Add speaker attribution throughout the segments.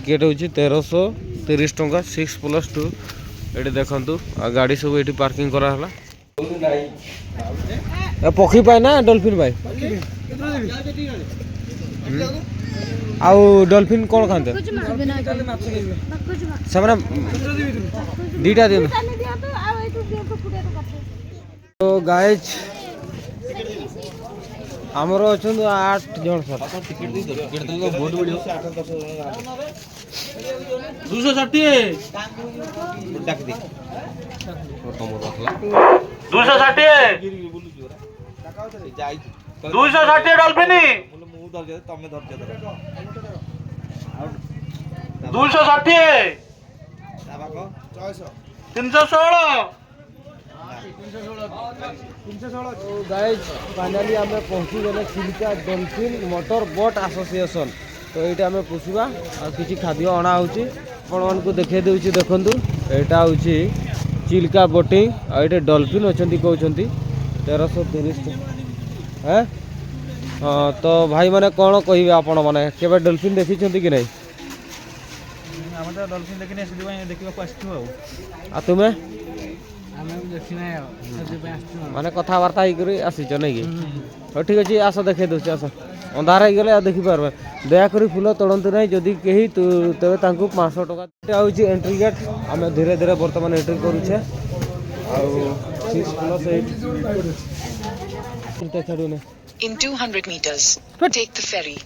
Speaker 1: Ticket हूँ 1330 टंका 6+2 ये देखु गाड़ी सब ये पार्किंग कराला पक्षी पाए ना डॉल्फिन पाए आउ डॉल्फिन कौन खाते से दीटा दिन तो गाइज आमर अच्छा 8 जन सर
Speaker 2: 260 डॉल्फिन 260 316
Speaker 1: गाइज फाइनाली आम पहुँची गले Chilika dolphin motor boat association तो ये आम पोषा आ कि खाद्य अणा हो देखे दूसरी देखु यहाँ हूँ चिलिका बोटिंग आ ये डॉल्फिन अच्छा कहते 1330 है हाँ तो भाई मैंने कौन कहे आपण मैंने केवल डॉल्फिन देखी कि नहीं
Speaker 2: डॉल्फिन देखने देखा
Speaker 1: आ तुम्हें माने कथबार्ता आसीच नहीं कि हाँ ठीक अच्छे आस देखे दूसरी आस अंधार हो गले देखिपार दयाकोरी फुल तोड़तु ना जदि कहीं तेरे 500 टका हूँ एंट्री गेट आम धीरे धीरे बर्तमान एंट्री करुचे
Speaker 3: In 200 meters, take the ferry.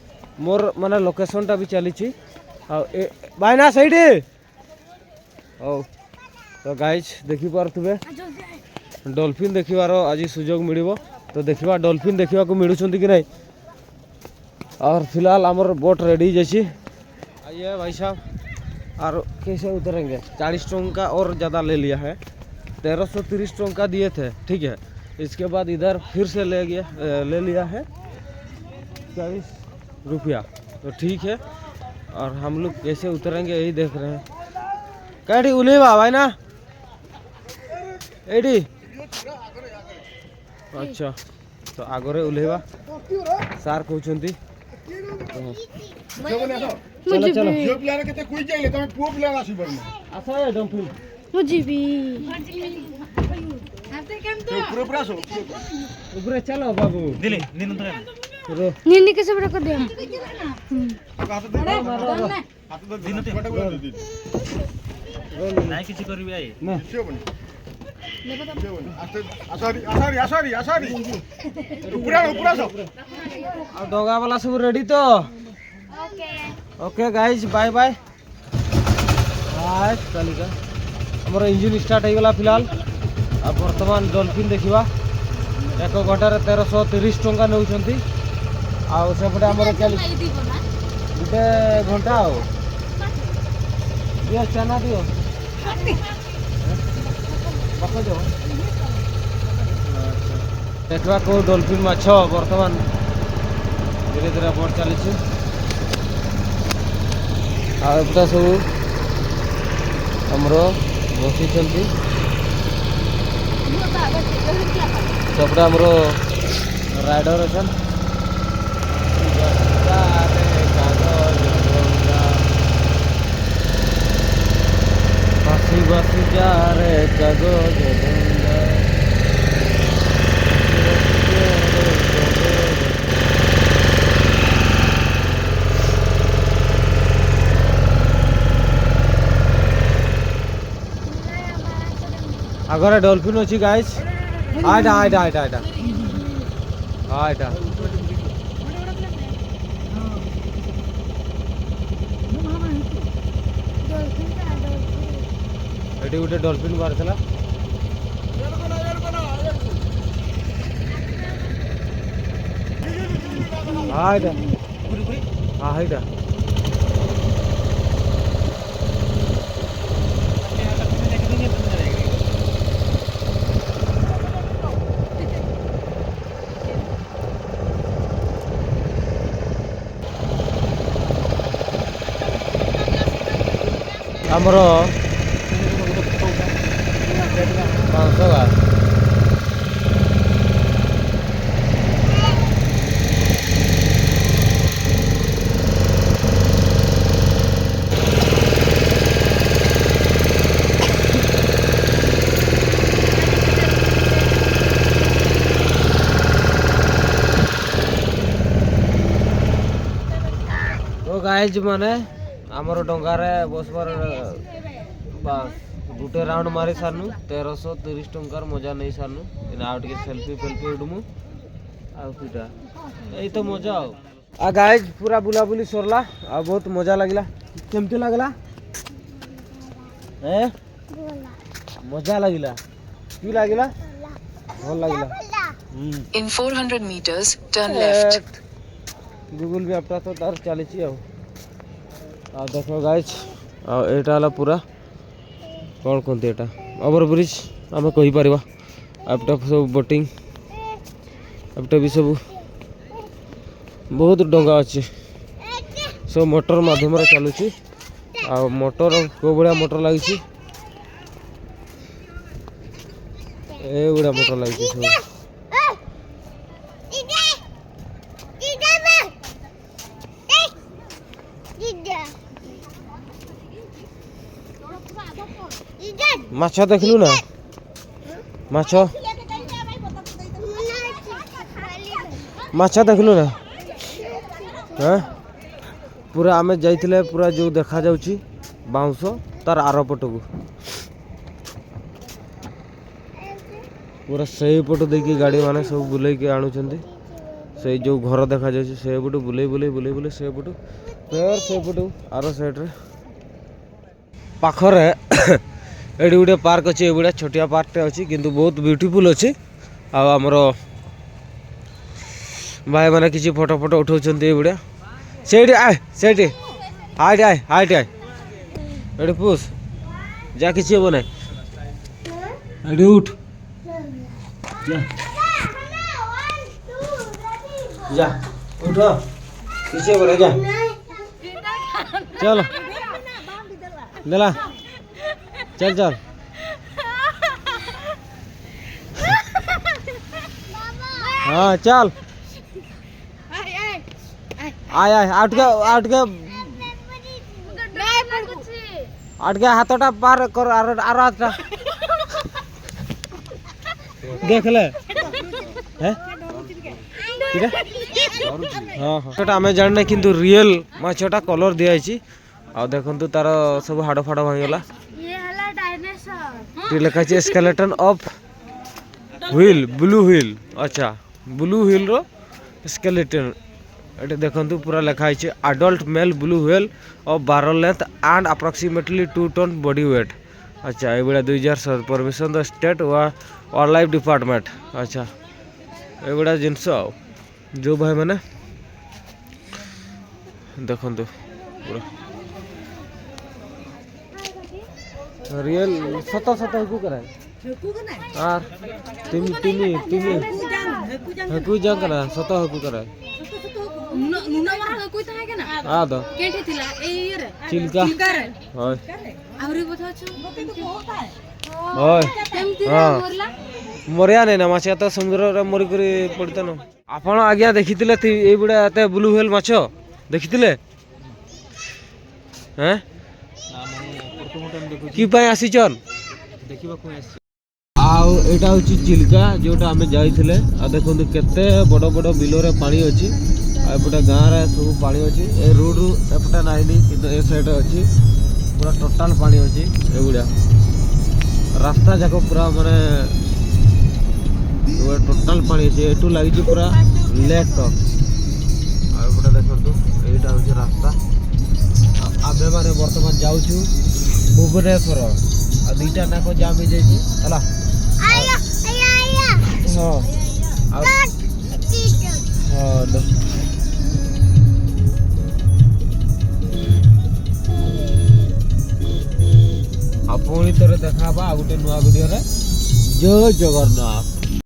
Speaker 1: मोर माने लोकेशन टा भी चली भाई ना सही ओ तो गाइज देखी पारे डॉल्फिन देखिबार आज सुजोग मिलिबो तो देखिबा डॉल्फिन देखा मिलूँ कि नहीं और फिलहाल आमर बोट रेडी जैसी आइए भाई साहब और कैसे उतरेंगे 40 टंका और ज़्यादा ले लिया है 1330 टंका दिए थे ठीक है इसके बाद इधर फिर से ले लिया है 40 रुपया तो ठीक है और हम लोग कैसे उतरेंगे यही देख रहे हैं कहीं उलेवा भाई ना एडी अच्छा तो आगरे उलेवा सार कहते चलो चलो ऊपर चलो बाबू
Speaker 4: निन्नी कैसे बड़ा कर दिया
Speaker 2: नहीं किसी करबी आई
Speaker 1: ना डगा वाला सब रेडी तो ओके गाइज बाय बाय चलिका हमर इंजिन स्टार्ट हो गला फिलहाल अब वर्तमान डॉल्फिन देखा 1 घंटार 1330 टंका नौ सेपटे आम गोटे घंटा दियो चना दियो देखा को डॉल्फिन माछ वर्तमान धीरे धीरे बढ़ चली आटा सब आमर बसी सेपटे आमर राइडर अच्छा बासी बासी जा रे कागज आगे डॉल्फिन अच्छी गाइस आटा आटा आटा आटा आटा ये गोटे डॉल्फिन बाहर था हाँ हाँ आमर 500 प्राइज माने आमर डंगारे बसबार बास गुटे राउंड मारी सारनु 1330 टंकार मजा नहीं सारनु इन आउट के सेल्फी फेल्फी उडमु आ किटा एई तो मजा आ गाइस पूरा बुलाबुली सरला आ बहुत मजा लागला केमती लागला ए मजा लागला की लागला भल लागला
Speaker 3: In 400 meters, turn left.
Speaker 1: Google map तो तार चली देखो गाइज एटा पूरा कौन कहते एटा ओवर ब्रिज आम कहीपर एपटा सब बोटिंग एपटा भी सब बहुत डंगा अच्छे सब मोटर माध्यम चलुची आ मोटर को बड़ा मोटर लगी ए बड़ा मोटर लगी सब माछ देखलु ना माछ माछ देखलु ना हाँ पूरा आमे जाइथिले पूरा जो देखा जाउची बाउंस तार आर पटकू पूरा सही पट देखी गाड़ी माने सब बुले के आणुचंदी से जो घर देखा जाउची से पटू बुले बुले बुले बुले से पटू फेर से पटू आर साइड रे पाखरे एडी गुटे पार्क अच्छे ये गुड़ा छोटिया पार्कटे अच्छी किंतु बहुत ब्यूटीफुल अच्छी आमर भाई मैंने किसी फोटो फोटो उठाऊँ ये गुड़ा से आए हाइट आए हाइट आए एडी पुष जा किसी हे ना एडी उठ जा उठ किसी हे जा चलो देला चल चल हाँ चल आय आय आठ के हाथटा पार कर आर हाथटा देख ले हैं हाँ हाँ आम जाने किंतु रियल माछटा कलर दिखाई आ देखु तार सब हाड़ फाड़ भांगला लिखा skeleton of whale blue whale अच्छा ब्लू व्हील रो स्केलेटन ये देखु पूरा लिखाई adult male blue whale of 12 length and approximately 2 ton body weight अच्छा ये 2007 permission the state wildlife department अच्छा ये गुड़ा जिनस जो भाई मैंने देखु पूरा रियल सत सत हकू कराए आर तिमी तिमी तिमी हकू जंग करा सत हकू कराए
Speaker 4: नुना मारा हकू थाहे केना
Speaker 1: आ द
Speaker 4: केठी थिला ए रे
Speaker 1: चिलका
Speaker 4: रे
Speaker 1: होय
Speaker 4: आवरी बथा छु
Speaker 1: होय
Speaker 4: केमती
Speaker 1: हां
Speaker 4: मोरला
Speaker 1: मरिया नै ना माछा त समुद्र रे मरि करी पड़तन आपण आज्ञा देखितिले ए बुडा एते ब्लू व्हेल माछ देखितिले हैं कि पाई आसीचन देखिबा को आसी आउ एटा होची चिलका जोटा हमें जाइथिले आ देखंतु केते बड़ बड़ बिलो रे पानी अछि आ एपटा गां रे सब पानी अछि ए रोड रु एपटा नाइनी किंतु ए साइड अछि पूरा टोटल पानी अछि एगुडा रास्ता जाको पूरा माने टोटल पानी अछि एटू लागि छी पूरा लेक तक आ एपटा देखंतु एटा होची रास्ता आबे माने वर्तमान जाउछु भुवनेश्वर आ दुईटा नाक जाम हो जाए हाँ पुणी थे देखा गोटे नुआ वीडियो जय जगन्नाथ।